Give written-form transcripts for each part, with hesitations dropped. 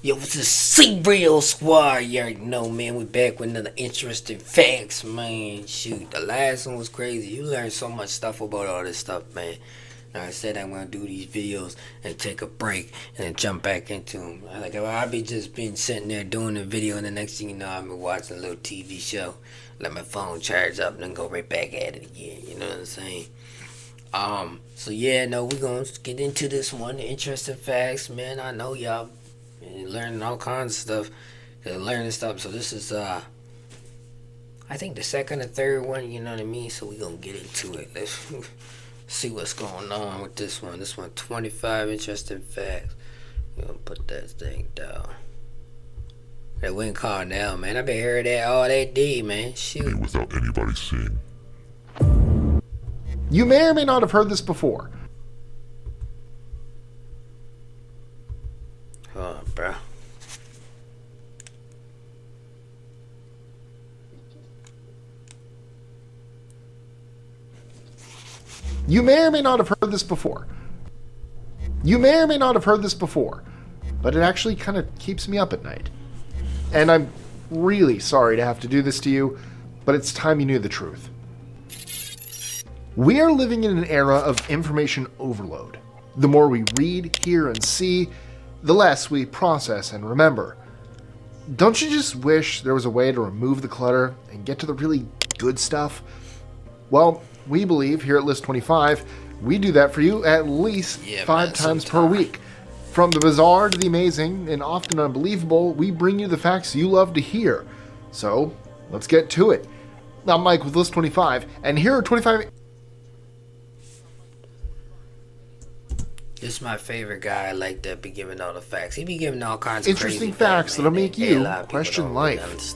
Yo, it's the Seereal squad. You already know, man. We back with another interesting facts, man. Shoot, the last one was crazy. You learned so much stuff about all this stuff, man. Now I said I'm gonna do these videos and take a break and then jump back into them. I'll be just been sitting there doing the video, and the next thing you know, I'll be watching a little TV show, let my phone charge up, and then go right back at it again. You know what I'm saying? So yeah, no, we're gonna get into this one. Interesting facts, man. I know y'all learning all kinds of stuff, learning stuff. So this is I think the second or third one. You know what I mean? So we gonna get into it. Let's see what's going on with this one. This one, 25 interesting facts. We're gonna put that thing down. That went call now, man. I been hearing that all that day, man. Shoot. Without anybody seeing. You may or may not have heard this before. Hold on, bro. You may or may not have heard this before. You may or may not have heard this before, but it actually kind of keeps me up at night. And I'm really sorry to have to do this to you, but it's time you knew the truth. We are living in an era of information overload. The more we read, hear, and see, the less we process and remember. Don't you just wish there was a way to remove the clutter and get to the really good stuff? Well, we believe here at List 25, we do that for you at least 5 times per week. From the bizarre to the amazing and often unbelievable, we bring you the facts you love to hear. So, let's get to it. I'm Mike with List 25, and here are 25... This is my favorite guy. I like that be giving all the facts. He be giving all kinds of interesting crazy facts that'll make you question life.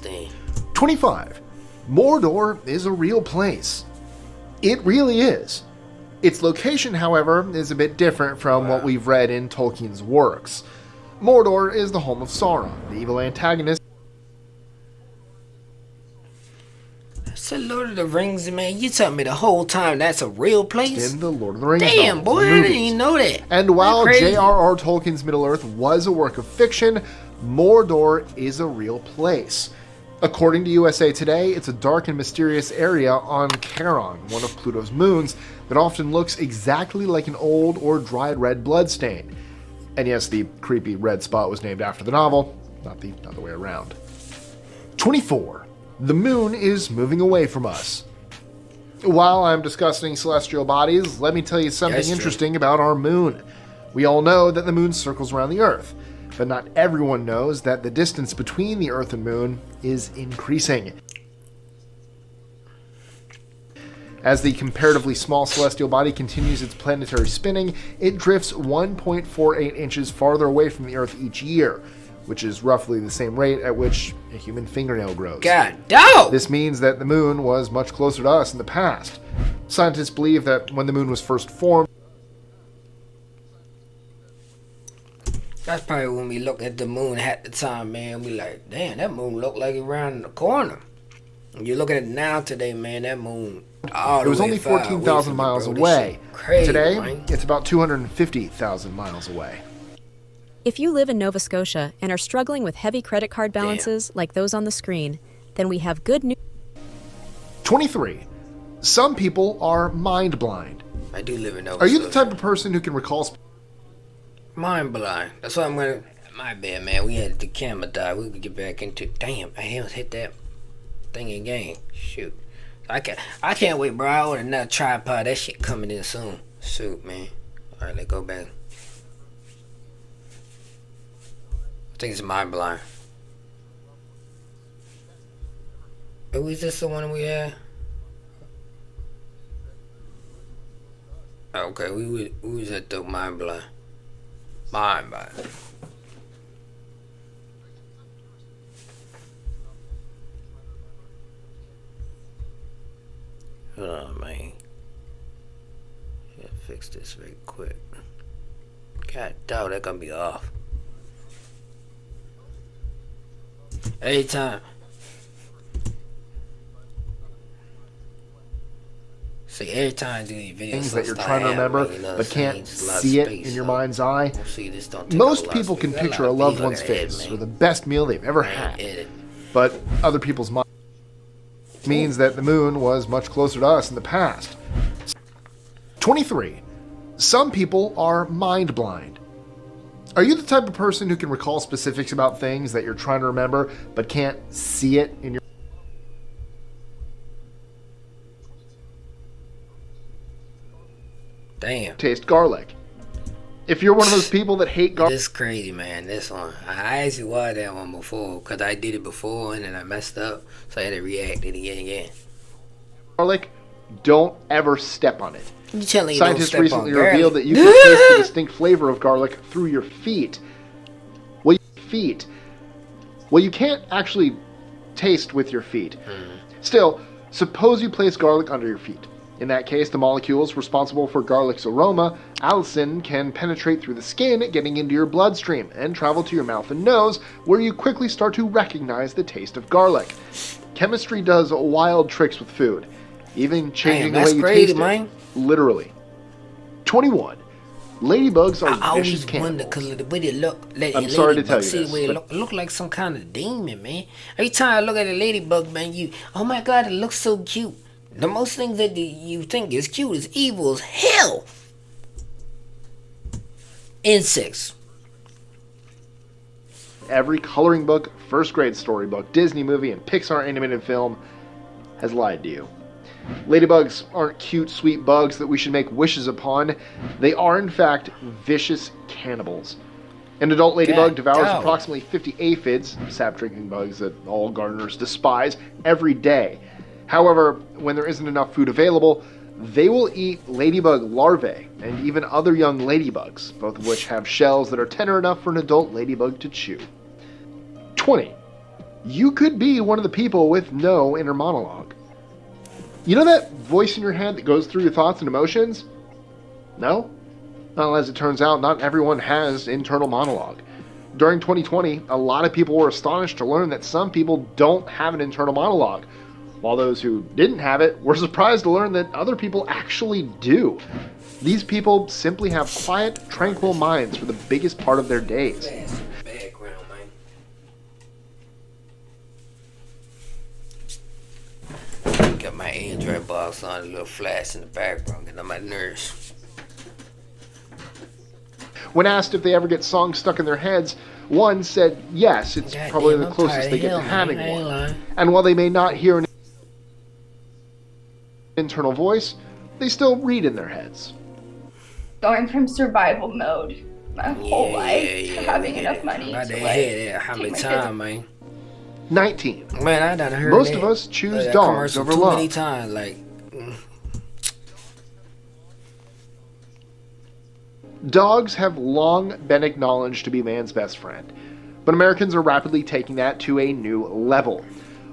25. Mordor is a real place. It really is. Its location, however, is a bit different from what we've read in Tolkien's works. Mordor is the home of Sauron, the evil antagonist. It's the Lord of the Rings, man. You tell me the whole time that's a real place? In the Lord of the Rings Damn, novels boy, and I didn't movies. even know that. And while J.R.R. Tolkien's Middle-earth was a work of fiction, Mordor is a real place. According to USA Today, it's a dark and mysterious area on Charon, one of Pluto's moons, that often looks exactly like an old or dried red bloodstain. And yes, the creepy red spot was named after the novel, not the other way around. 24. The moon is moving away from us. While I'm discussing celestial bodies, let me tell you something interesting about our moon. We all know that the moon circles around the Earth, but not everyone knows that the distance between the Earth and moon is increasing. As the comparatively small celestial body continues its planetary spinning, it drifts 1.48 inches farther away from the Earth each year, which is roughly the same rate at which a human fingernail grows. God damn! This means that the moon was much closer to us in the past. Scientists believe that when the moon was first formed, That's probably when we look at the moon at the time, man. We like, damn, that moon look like it around the corner. You look at it now today, man, that moon... it was only 14,000 miles away. Crazy, Today, man. it's about 250,000 miles away. If you live in Nova Scotia and are struggling with heavy credit card balances like those on the screen, then we have good news. 23. Some people are mind blind. I do live in Nova Are you the Scotia. type of person who can recall... Mind blind. That's why I'm gonna... My bad, man. We had the camera die. We could get back into... Damn, I almost hit that thing again. Shoot. I can't wait, bro. I ordered another tripod. That shit coming in soon. Shoot, man. Alright, let's go back. I think it's mind blind. Was this the one we had? Okay, we was at the mind blind. Mind blind. Hold on, man. Gotta fix this very quick. God damn, that gonna be off. Anytime. See, every time I do these videos, things that you're trying to remember but can't see it in your mind's eye. See, this don't take Most a lot people of can space. picture a loved one's face or the best meal they've ever had, but other people's mind means that the moon was much closer to us in the past. 23. Some people are mind blind. Are you the type of person who can recall specifics about things that you're trying to remember but can't see it in your Damn. taste garlic? If you're one of those people that hate garlic, This is crazy, man. This one. I actually watched that one before because I did it before and then I messed up. So I had to react it again. don't ever step on it. You telling you Scientists don't step recently on revealed that garlic. you can taste the distinct flavor of garlic through your feet. Well, you can't actually taste with your feet. Still, suppose you place garlic under your feet. In that case, the molecules responsible for garlic's aroma, allicin, can penetrate through the skin, getting into your bloodstream, and travel to your mouth and nose, where you quickly start to recognize the taste of garlic. Chemistry does wild tricks with food, even changing the way you taste it. Literally. 21. Ladybugs are vicious cannibals. Because the way they look, I'm sorry to tell you see this, the way it look like some kind of demon, man. Every time I look at a ladybug, man, oh my God, it looks so cute. The most things that you think is cute is evil as hell. Insects. Every coloring book, first grade storybook, Disney movie, and Pixar animated film has lied to you. Ladybugs aren't cute, sweet bugs that we should make wishes upon. They are, in fact, vicious cannibals. An adult ladybug devours approximately 50 aphids, sap-drinking bugs that all gardeners despise, every day. However, when there isn't enough food available, they will eat ladybug larvae and even other young ladybugs, both of which have shells that are tender enough for an adult ladybug to chew. 20. You could be one of the people with no inner monologue. You know that voice in your head that goes through your thoughts and emotions? No? Well, as it turns out, not everyone has internal monologue. During 2020, a lot of people were astonished to learn that some people don't have an internal monologue, while those who didn't have it were surprised to learn that other people actually do. These people simply have quiet, tranquil minds for the biggest part of their days. Background, man. Got my Android box on, a little flash in the background, getting on my nerves. When asked if they ever get songs stuck in their heads, one said yes, it's probably the closest they get to having one. And while they may not hear an internal voice, they still read in their heads. Going from survival mode my whole life to having enough money to take my kids. Man. 19. Man, I done heard Most that. of us choose That dogs commercial over too love. many times, like. Dogs have long been acknowledged to be man's best friend, but Americans are rapidly taking that to a new level.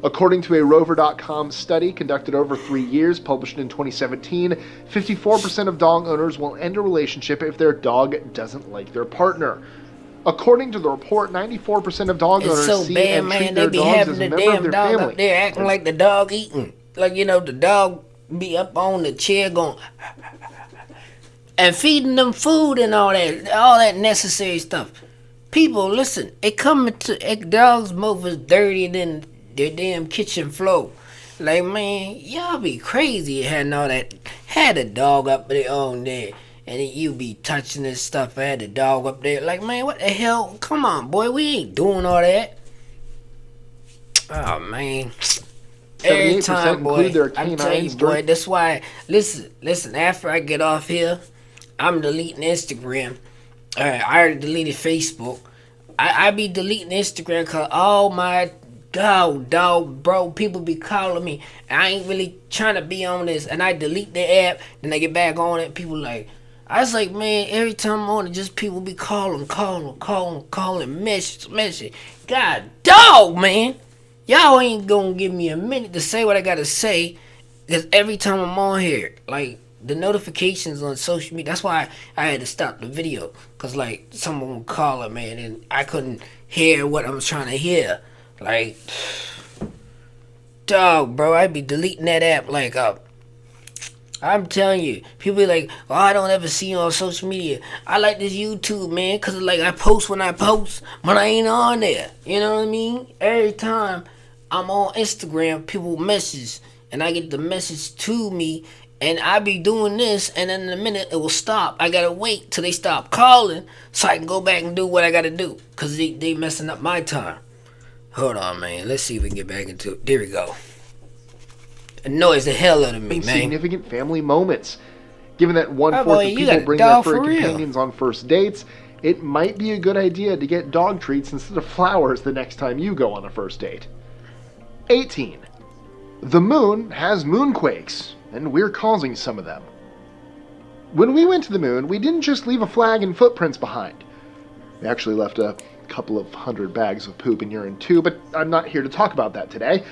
According to a Rover.com study conducted over 3 years, published in 2017, 54% of dog owners will end a relationship if their dog doesn't like their partner. According to the report, 94% of dog owners so see bad, and man. treat They their be dogs having as the a member of damn their dog family. up there acting like the dog eating. Like, the dog be up on the chair going and feeding them food and all that necessary stuff. People, listen, dogs' mouth is dirtier than their damn kitchen floor. Like, man, y'all be crazy having all that. Had a dog up there on there, and then you be touching this stuff. I had the dog up there. Like, man, what the hell? Come on, boy, we ain't doing all that. Oh, man. Every 78% time, boy, include their I'm telling canines you, boy, during- that's why, listen, after I get off here, I'm deleting Instagram. I already deleted Facebook. I be deleting Instagram because, oh my dog, bro, people be calling me. I ain't really trying to be on this. And I delete the app, then I get back on it. People like, I was like, man, every time I'm on it, just people be calling, message. God, dog, man. Y'all ain't gonna give me a minute to say what I gotta say. Because every time I'm on here, like, the notifications on social media, that's why I had to stop the video. Because, like, someone would call it, man, and I couldn't hear what I was trying to hear. Like, dog, bro, I'd be deleting that app like, I I'm telling you, people be like, oh, I don't ever see you on social media. I like this YouTube, man, because like I post when I post, but I ain't on there. You know what I mean? Every time I'm on Instagram, people message, and I get the message to me, and I be doing this, and then in a minute it will stop. I gotta wait till they stop calling so I can go back and do what I gotta do, because they messing up my time. Hold on, man. Let's see if we can get back into it. There we go. Annoys the hell out of me, man. Significant family moments. Given that 1/4 boy, of you people got a bring their dog furry for real. companions on first dates, it might be a good idea to get dog treats instead of flowers the next time you go on a first date. 18. The moon has moonquakes, and we're causing some of them. When we went to the moon, we didn't just leave a flag and footprints behind. We actually left a couple of hundred bags of poop and urine too, but I'm not here to talk about that today.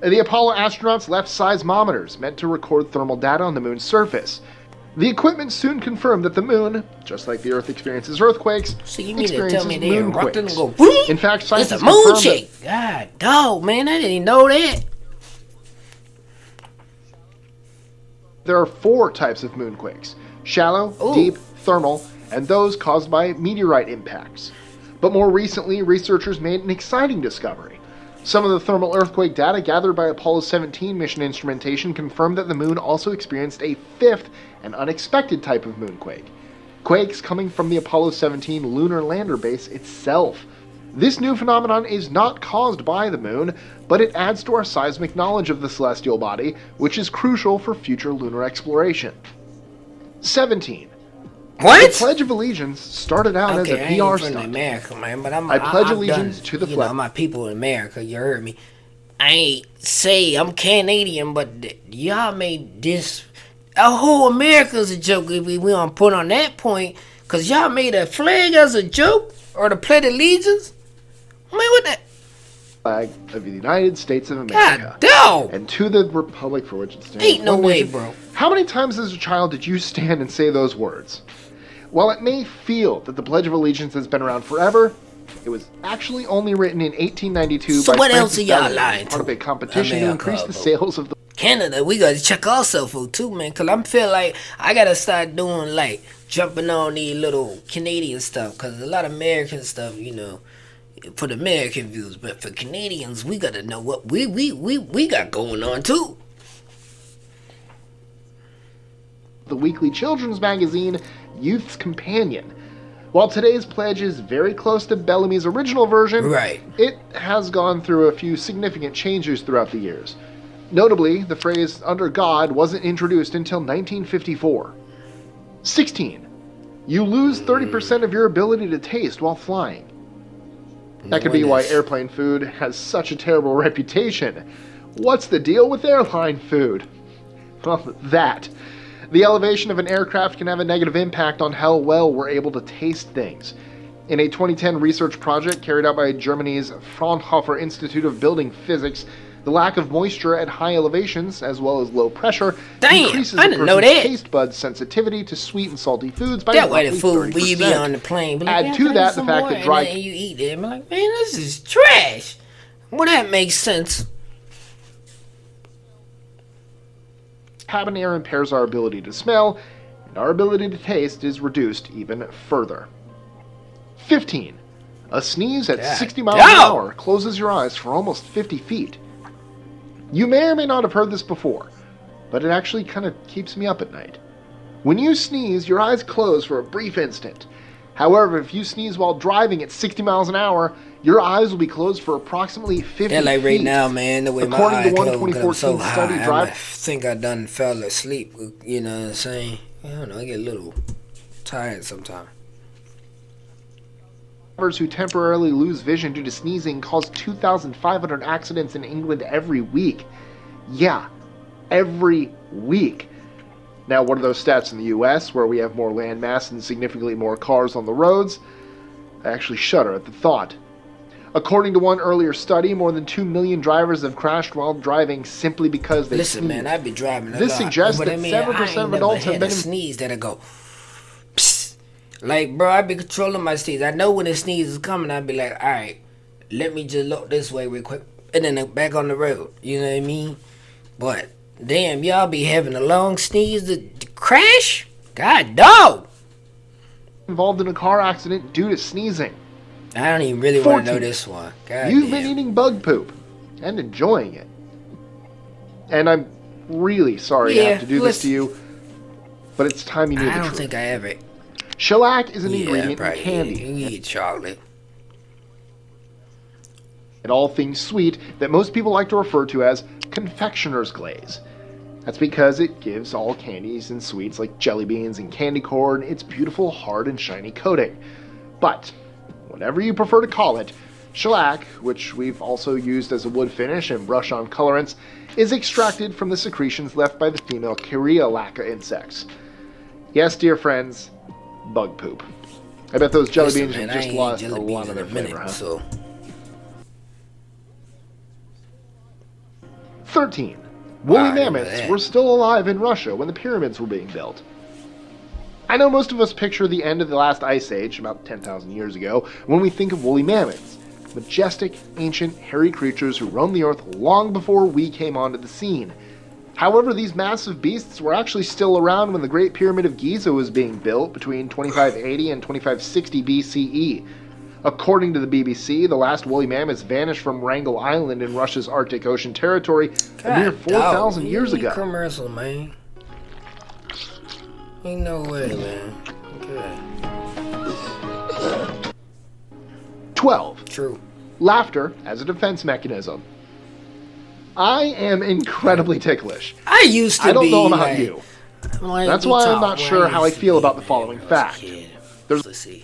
The Apollo astronauts left seismometers meant to record thermal data on the moon's surface. The equipment soon confirmed that the moon, just like the Earth experiences earthquakes, So you mean to tell me they moonquakes. erupted and go, whoop? In fact, It's scientists a moon confirmed shake. God, dog, man, I didn't know that. there are 4 types of moonquakes: shallow, Ooh. deep, thermal, and those caused by meteorite impacts. But more recently, researchers made an exciting discovery. Some of the thermal earthquake data gathered by Apollo 17 mission instrumentation confirmed that the moon also experienced a 5th and unexpected type of moonquake. Quakes coming from the Apollo 17 lunar lander base itself. This new phenomenon is not caused by the moon, but it adds to our seismic knowledge of the celestial body, which is crucial for future lunar exploration. 17. What? The Pledge of Allegiance started out as a I ain't PR from stunt. America, man, but I pledge I've allegiance done, to the you flag. know, my people in America, you heard me. I ain't say I'm Canadian, but y'all made this. Our whole America's a joke if we don't put on that point, because y'all made a flag as a joke, or the Pledge of Allegiance. Man, what that? Flag of the United States of America. God, dog. And to the republic for which it stands. Ain't no One way, nation. bro. How many times as a child did you stand and say those words? While it may feel that the Pledge of Allegiance has been around forever, it was actually only written in 1892 So by what Francis else are y'all Bellamy as lying part of to? a competition to increase the America, sales of the Canada, we gotta check ourselves out too, man. Cause I'm feel like I gotta start doing like jumping on these little Canadian stuff. Cause a lot of American stuff, you know, for the American views, but for Canadians, we gotta know what we got going on too. weekly children's magazine, Youth's Companion. While today's pledge is very close to Bellamy's original version, Right. it has gone through a few significant changes throughout the years. Notably, the phrase "under God" wasn't introduced until 1954. 16. You lose 30% of your ability to taste while flying. That could be why airplane food has such a terrible reputation. What's the deal with airline food? Well, that. The elevation of an aircraft can have a negative impact on how well we're able to taste things. In a 2010 research project carried out by Germany's Fraunhofer Institute of Building Physics, the lack of moisture at high elevations, as well as low pressure, increases I a didn't know person's that. taste buds sensitivity to sweet and salty foods by That way roughly the food 30%. we be on the plane. Be like, Add "Yeah, to can I that get the some fact more?" that And dry then you eat it. I'm like, man, this is trash. Well, that makes sense. cabin air impairs our ability to smell, and our ability to taste is reduced even further. 15. A sneeze at 60 miles an hour closes your eyes for almost 50 feet. You may or may not have heard this before, but it actually kind of keeps me up at night. When you sneeze, your eyes close for a brief instant. However, if you sneeze while driving at 60 miles an hour, your eyes will be closed for approximately 50 Yeah, like right feet. now, man, the way According my to eye one closed, 'cause I'm so 2014 study, high, drive- I think I done fell asleep. You know what I'm saying? I don't know. I get a little tired sometimes. Drivers who temporarily lose vision due to sneezing cause 2,500 accidents in England every week. Yeah, every week. Now, what are those stats in the US, where we have more land mass and significantly more cars on the roads? I actually shudder at the thought. According to one earlier study, more than 2 million drivers have crashed while driving simply because they Listen, sneezed. man, I be driving a This lot. suggests but that I mean, 7% I of ain't adults never have had been a sneeze that'll go. Psst. Like, bro, I be controlling my sneeze. I know when the sneeze is coming, I be like, all right, let me just look this way real quick, and then back on the road. You know what I mean? But Damn, y'all be having a long sneeze to crash? God dog. Involved in a car accident due to sneezing. I don't even really want to know 14. this one. God You've damn. been eating bug poop and enjoying it. And I'm really sorry to have to do this to you, but it's time you knew the truth. I don't think I ever. Shellac is an ingredient in probably candy. You eat chocolate. And all things sweet that most people like to refer to as confectioner's glaze. That's because it gives all candies and sweets like jelly beans and candy corn its beautiful hard and shiny coating. But, whatever you prefer to call it, shellac, which we've also used as a wood finish and brush-on colorants, is extracted from the secretions left by the female Seereal insects. Yes, dear friends, bug poop. I bet those jelly beans have just lost a lot of their flavor, huh? So. 13. Woolly mammoths were still alive in Russia when the pyramids were being built. I know most of us picture the end of the last ice age, about 10,000 years ago, when we think of woolly mammoths. Majestic, ancient, hairy creatures who roamed the earth long before we came onto the scene. However, these massive beasts were actually still around when the Great Pyramid of Giza was being built between 2580 and 2560 BCE. According to the BBC, the last woolly mammoths vanished from Wrangel Island in Russia's Arctic Ocean territory a mere 4,000 years ago. Commercial, man. Ain't no way, man. Okay. 12. True. Laughter as a defense mechanism. I am incredibly ticklish. I used to be. I don't know about you. That's why I'm not sure how I feel about the following fact. Let's see.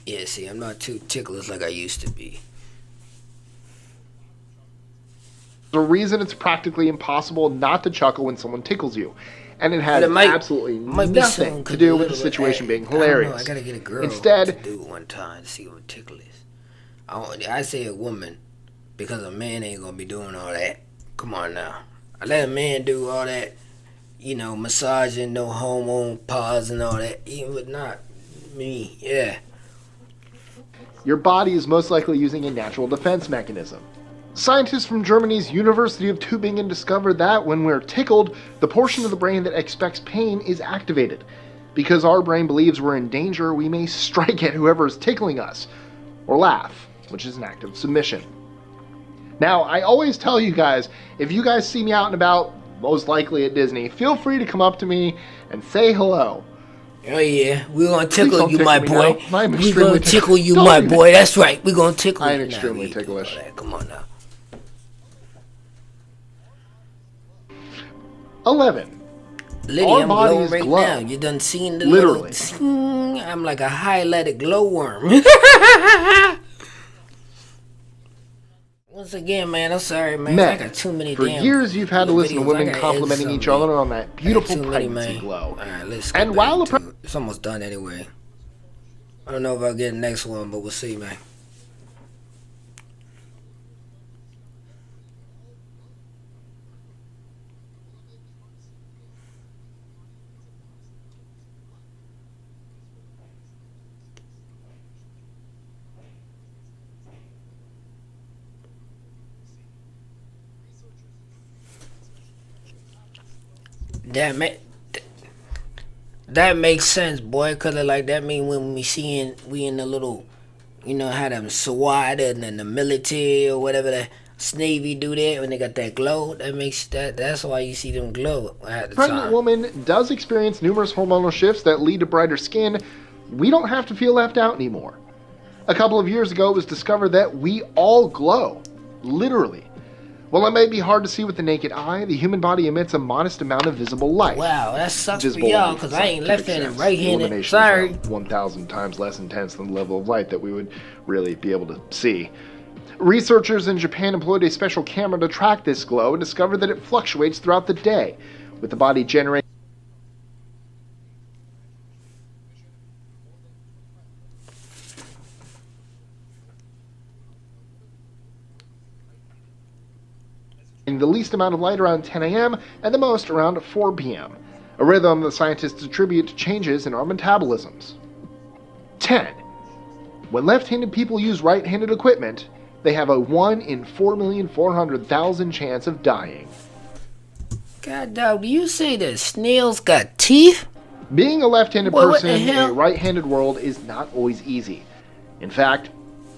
Yeah, see, I'm not too ticklish like I used to be. The reason it's practically impossible not to chuckle when someone tickles you. And it has absolutely nothing to do with the situation being hilarious. I gotta get a girl Instead, to do it one time to see what tickle is. I say a woman because a man ain't gonna be doing all that. Come on now. I let a man do all that, massaging, no hormone pause and all that. Even with not me, yeah. Your body is most likely using a natural defense mechanism. Scientists from Germany's University of Tübingen discovered that when we're tickled, the portion of the brain that expects pain is activated. Because our brain believes we're in danger, we may strike at whoever is tickling us, or laugh, which is an act of submission. Now, I always tell you guys, if you guys see me out and about, most likely at Disney, feel free to come up to me and say hello. Oh yeah, we're gonna tickle you, my boy. We're gonna tickle you, my boy. That's right. We're gonna tickle you. I am extremely ticklish. Come on now. 11. Lady, Our I'm bodies glowing right glow. now. You done seen the Literally. I'm like a highlighted glowworm. Once again, man, I'm sorry, man. Men, I got too many for years you've had to listen to women complimenting each other on that beautiful pregnancy glow. Alright, let's and while it's almost done anyway. I don't know if I'll get the next one, but we'll see, man. That makes sense, boy. Cause like that mean when we in the little, how them SWAT and the military or whatever the Navy do that when they got that glow. That's why you see them glow at the pregnant time. woman does experience numerous hormonal shifts that lead to brighter skin. We don't have to feel left out anymore. A couple of years ago, it was discovered that we all glow, literally. While it may be hard to see with the naked eye, the human body emits a modest amount of visible light. Wow, that sucks for y'all, because I ain't left-handed, right-handed. Illumination Sorry. is 1,000 times less intense than the level of light that we would really be able to see. Researchers in Japan employed a special camera to track this glow and discovered that it fluctuates throughout the day, with the body generating the least amount of light around 10 a.m. and the most around 4 p.m., a rhythm that scientists attribute to changes in our metabolisms. 10. When left-handed people use right-handed equipment, they have a 1 in 4,400,000 chance of dying. God dog, do you say that snails got teeth? Being a left-handed Boy, what person the in a hell? right-handed world is not always easy. In fact,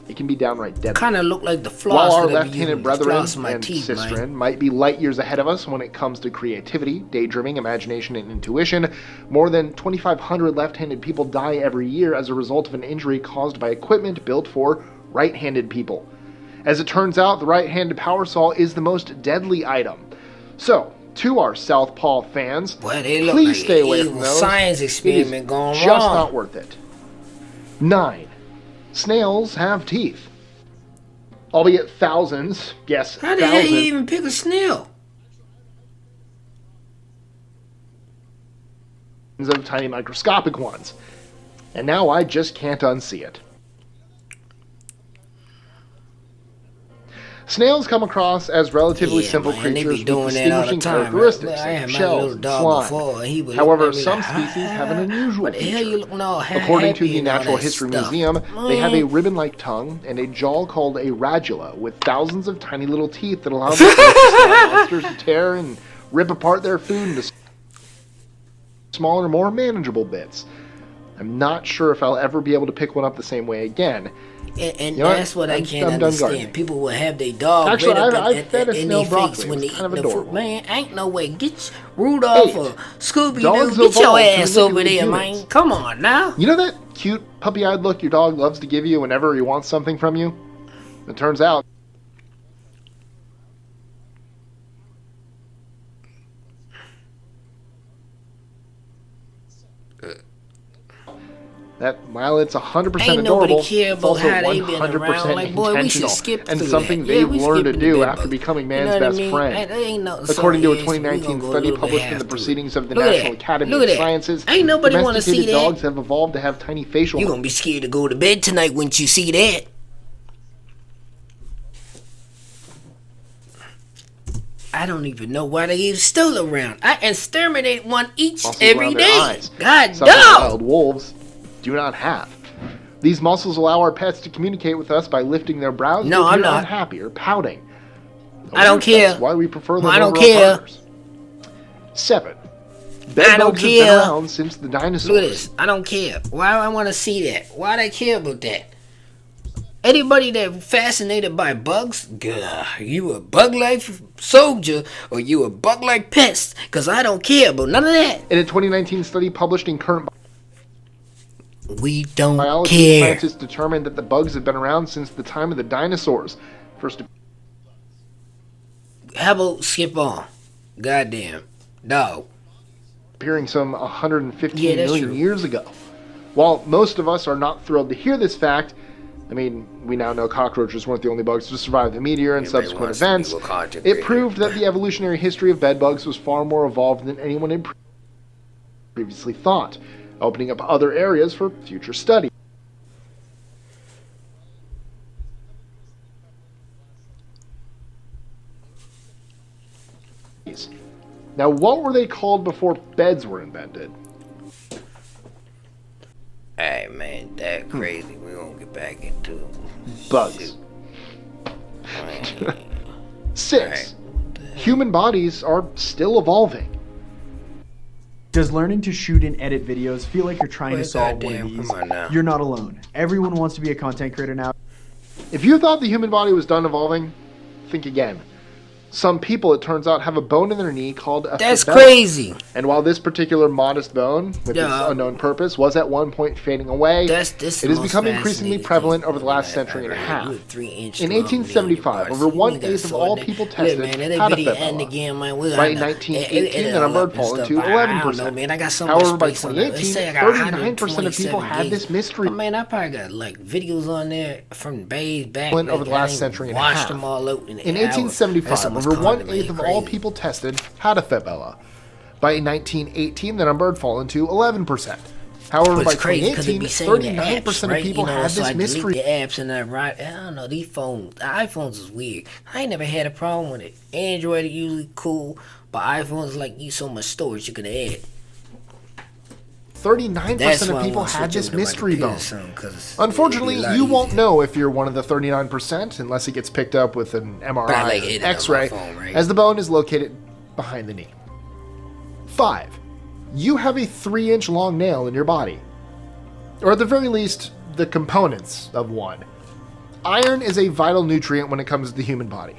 it can be downright deadly. Kind of look like the While floss our that I be left-handed using to brethren floss my and teeth, sistren man. might be light years ahead of us when it comes to creativity, daydreaming, imagination, and intuition, more than 2,500 left-handed people die every year as a result of an injury caused by equipment built for right-handed people. As it turns out, the right-handed power saw is the most deadly item. So, to our Southpaw fans, Boy, they look please like stay an away evil from those. science It experiment is gone just wrong. not worth it. 9. Snails have teeth. Albeit thousands, yes, How the hell you thousands even pick a snail? of tiny microscopic ones. And now I just can't unsee it. Snails come across as relatively simple man, they creatures be doing with that all the distinguishing time. characteristics I like had my shells little and dog slime. before. He would However, look at me some like, species have an unusual what the hell you feature. look no, According to the and all Natural that History stuff. Museum, they have a Man. ribbon-like tongue and a jaw called a radula with thousands of tiny little teeth that allow the small monsters to tear and rip apart their food into smaller, more manageable bits. I'm not sure if I'll ever be able to pick one up the same way again. And You know that's what I I'm can't done understand. gardening. People will have their dog Actually, right up I in fed a their snail face broccoli. when It they was eat kind of the food. adorable. Man, ain't no way. Get Rudolph 8. or Scooby Dogs Doo. Get your evolved to ass look over at there, humans. man. Come on now. You know that cute puppy-eyed look your dog loves to give you whenever he wants something from you? It turns out that while it's 100% Ain't nobody adorable, care it's about also how they been 100% around. Like, boy, we should intentional skip and through something that. Yeah, they've we learned to skipping the do bed after bug. becoming You man's know what I best mean? friend. Ain't no, According to a so, yes, we 2019 gonna go a study little bit published in half the through it. Proceedings of the Look at National that. Academy Look of at that. Sciences, Ain't nobody wanna see domesticated that. dogs have evolved to have tiny facial You gonna be scared to go to bed tonight when you see that. I don't even know why they even still around. I exterminate one each muscles every around their day. eyes. God Something dog. wild wolves do not have. These muscles allow our pets to communicate with us by lifting their brows No, if I'm you're not. unhappy or pouting. I don't care. That's why we prefer them I don't over our care. partners. 7. I don't Bedbugs have been care. around since the dinosaurs. Look at this. I don't care. Why do I want to see that? Why do I care about that? Anybody that fascinated by bugs, you a bug life soldier or you a bug like pest? Cause I don't care about none of that. In a 2019 study published in Current We don't Biology, care. scientists determined that the bugs have been around since the time of the dinosaurs. First How about skip on? Goddamn. Dog. appearing some 115 Yeah, that's million true. years ago. While most of us are not thrilled to hear this fact, I mean, we now know cockroaches weren't the only bugs to survive the meteor and Everybody subsequent wants to be events. a content It creator. proved that the evolutionary history of bedbugs was far more evolved than anyone had previously thought, opening up other areas for future study. Now, what were they called before beds were invented? Hey man, that crazy. We gonna get back into it. Bugs. Man. 6. Human bodies are still evolving. Does learning to shoot and edit videos feel like you're trying to Well, solve one goddamn, of these? come on now. You're not alone. Everyone wants to be a content creator now. If you thought the human body was done evolving, think again. Some people, it turns out, have a bone in their knee called a That's fibella. crazy. And while this particular modest bone, with its Yeah. unknown purpose, was at one point fading away, This it has become increasingly prevalent over the last century and a half. In 1875, over 1/8 of all people tested had a fibella. By 1918, the number had fallen to 11%. Man, I got so However, much by space on there. They 2018, say I got 39% of people 127 had gigs. this mystery. Oh, man, I probably got like videos on there from days back. Over like, the I last ain't century and a watched half. them all out in In hours. 1875, That's almost over content, 1/8 man, of all crazy. people tested had a fibella. By 1918, the number had fallen to 11%. However, But by it's crazy because they 2018, be saying the 39% apps, of right? people you know, had so this I delete mystery. the apps and that, right? I don't know. These phones, the iPhones is weird. I ain't never had a problem with it. Android is usually cool, but iPhones like you so much storage you can add. 39% of people had this mystery bone. Unfortunately, you won't know if you're one of the 39% unless it gets picked up with an MRI or X-ray, as the bone is located behind the knee. 5. You have a 3-inch long nail in your body, or at the very least, the components of one. Iron is a vital nutrient when it comes to the human body.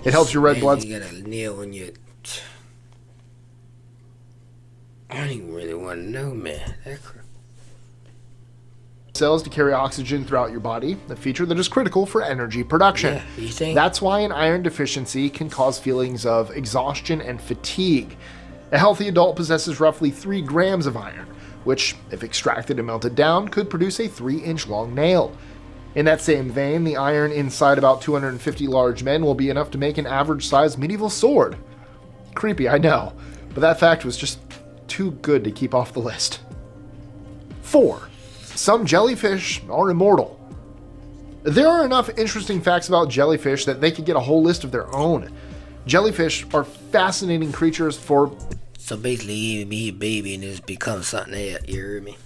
It helps your red blood. You got a nail in your... I don't even really want to know, man. Cells to carry oxygen throughout your body, a feature that is critical for energy production. Yeah, you think? That's why an iron deficiency can cause feelings of exhaustion and fatigue. A healthy adult possesses roughly 3 grams of iron, which, if extracted and melted down, could produce a 3-inch long nail. In that same vein, the iron inside about 250 large men will be enough to make an average-sized medieval sword. Creepy, I know, but that fact was just too good to keep off the list. 4. Some jellyfish are immortal. There are enough interesting facts about jellyfish that they could get a whole list of their own. Jellyfish are fascinating creatures for... So basically, you be a baby and just become something else, you heard me?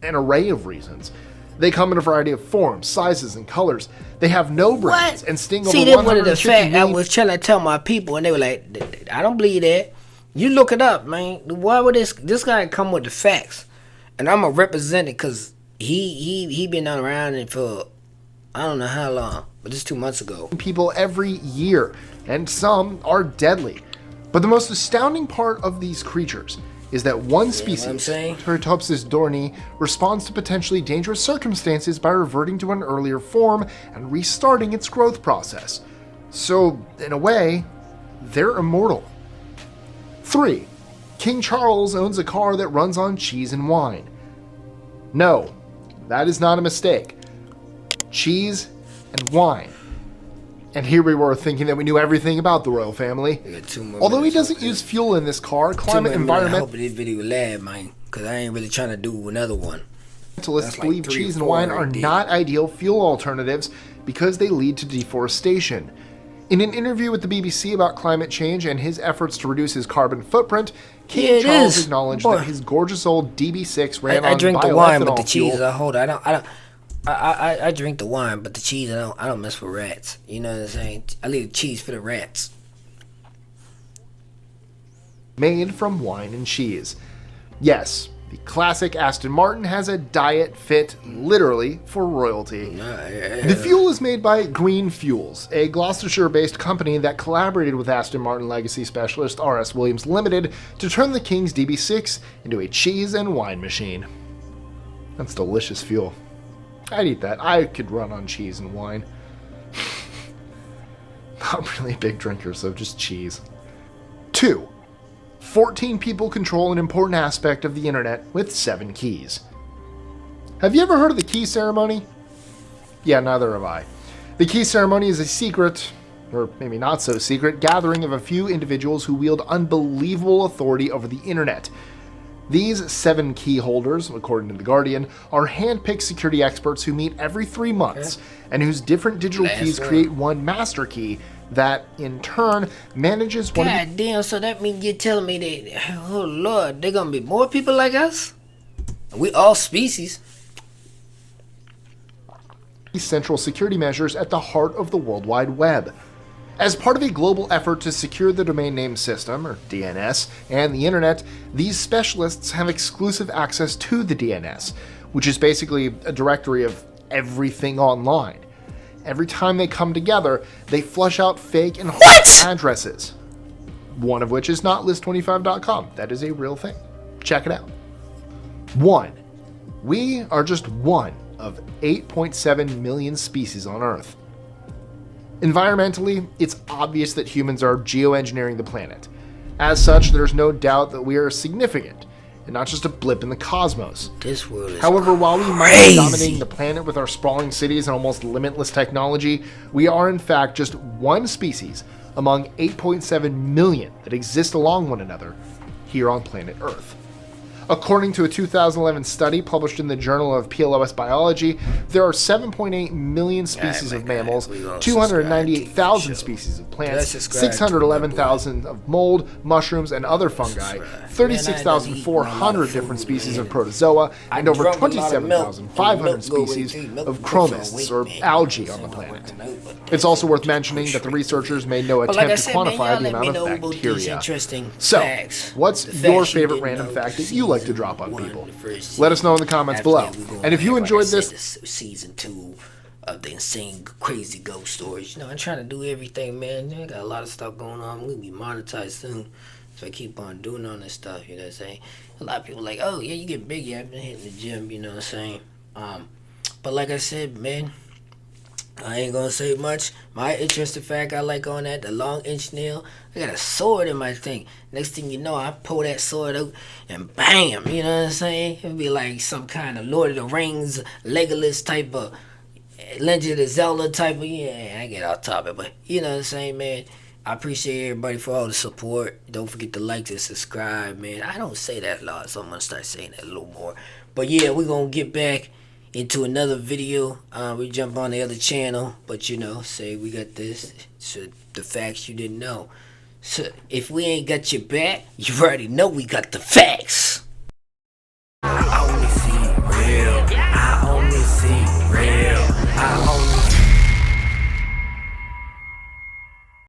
An array of reasons. They come in a variety of forms, sizes, and colors. They have no brains and sting over 150 See, that's one of the facts I was trying to tell my people, and they were like, I don't believe that. You look it up, man. Why would this guy come with the facts? And I'm a representative because he been around it for I don't know how long, but just 2 months ago. People every year, and some are deadly. But the most astounding part of these creatures is that one species, Turritopsis dorni, responds to potentially dangerous circumstances by reverting to an earlier form and restarting its growth process. So, in a way, they're immortal. 3. King Charles owns a car that runs on cheese and wine. No, that is not a mistake. Cheese and wine. And here we were thinking that we knew everything about the royal family. Although he doesn't use fuel in this car, climate environment... I hope this video lasts, man, because I ain't really trying to do another one. Environmentalists believe cheese and wine are not ideal fuel alternatives because they lead to deforestation. In an interview with the BBC about climate change and his efforts to reduce his carbon footprint, King Charles acknowledged that his gorgeous old DB6 ran on bioethanol fuel. I drink the wine, but the cheese I hold. I drink the wine, but the cheese I don't mess with rats. You know what I'm saying? I leave the cheese for the rats. Made from wine and cheese. Yes, the classic Aston Martin has a diet fit literally for royalty. The fuel is made by Green Fuels, a Gloucestershire-based company that collaborated with Aston Martin legacy specialist R.S. Williams Limited to turn the King's DB6 into a cheese and wine machine. That's delicious fuel. I'd eat that. I could run on cheese and wine. Not really a big drinker, so just cheese. 2. 14 people control an important aspect of the internet with 7 keys. Have you ever heard of the key ceremony? Yeah, neither have I. The key ceremony is a secret, or maybe not so secret, gathering of a few individuals who wield unbelievable authority over the internet. These 7 key holders, according to The Guardian, are hand-picked security experts who meet every 3 months and whose different digital keys create one master key that, in turn, manages one God damn, so that means you're telling me that, oh Lord, there gonna be more people like us? We all species. Central security measures at the heart of the World Wide Web. As part of a global effort to secure the domain name system, or DNS, and the internet, these specialists have exclusive access to the DNS, which is basically a directory of everything online. Every time they come together, they flush out fake and false addresses. One of which is not list25.com. That is a real thing. Check it out. 1. We are just one of 8.7 million species on Earth. Environmentally, it's obvious that humans are geoengineering the planet. As such, there's no doubt that we are significant, and not just a blip in the cosmos. This world is However, while we might be dominating the planet with our sprawling cities and almost limitless technology, we are in fact just one species among 8.7 million that exist along one another here on planet Earth. According to a 2011 study published in the Journal of PLOS Biology, there are 7.8 million species of mammals, 298,000 species of plants, 611,000 of mold, mushrooms, and other fungi, 36,400 different species of protozoa, and over 27,500 species of chromists, or algae, on the planet. It's also worth mentioning that the researchers made no attempt to quantify the amount of bacteria. So, what's your favorite random fact that you like to drop on people? Let us know in the comments below. And if you enjoyed this season 2 of the insane crazy ghost stories, I'm trying to do everything, man. I got a lot of stuff going on. I'm gonna be monetized soon, so I keep on doing all this stuff. You know what I'm saying? A lot of people are like, oh yeah, you get big. Yeah, I've been hitting the gym. You know what I'm saying? But like I said, man, I ain't gonna say much. My interesting fact I like on that, the long inch nail. I got a sword in my thing. Next thing you know, I pull that sword out and bam, you know what I'm saying? It'd be like some kind of Lord of the Rings, Legolas type of, Legend of Zelda type of, yeah, I get off topic, but you know what I'm saying, man? I appreciate everybody for all the support. Don't forget to like and subscribe, man. I don't say that a lot, so I'm gonna start saying that a little more. But yeah, we're gonna get back into another video. We jump on the other channel, but say we got this, so the facts you didn't know. So if we ain't got your back, you already know we got the facts.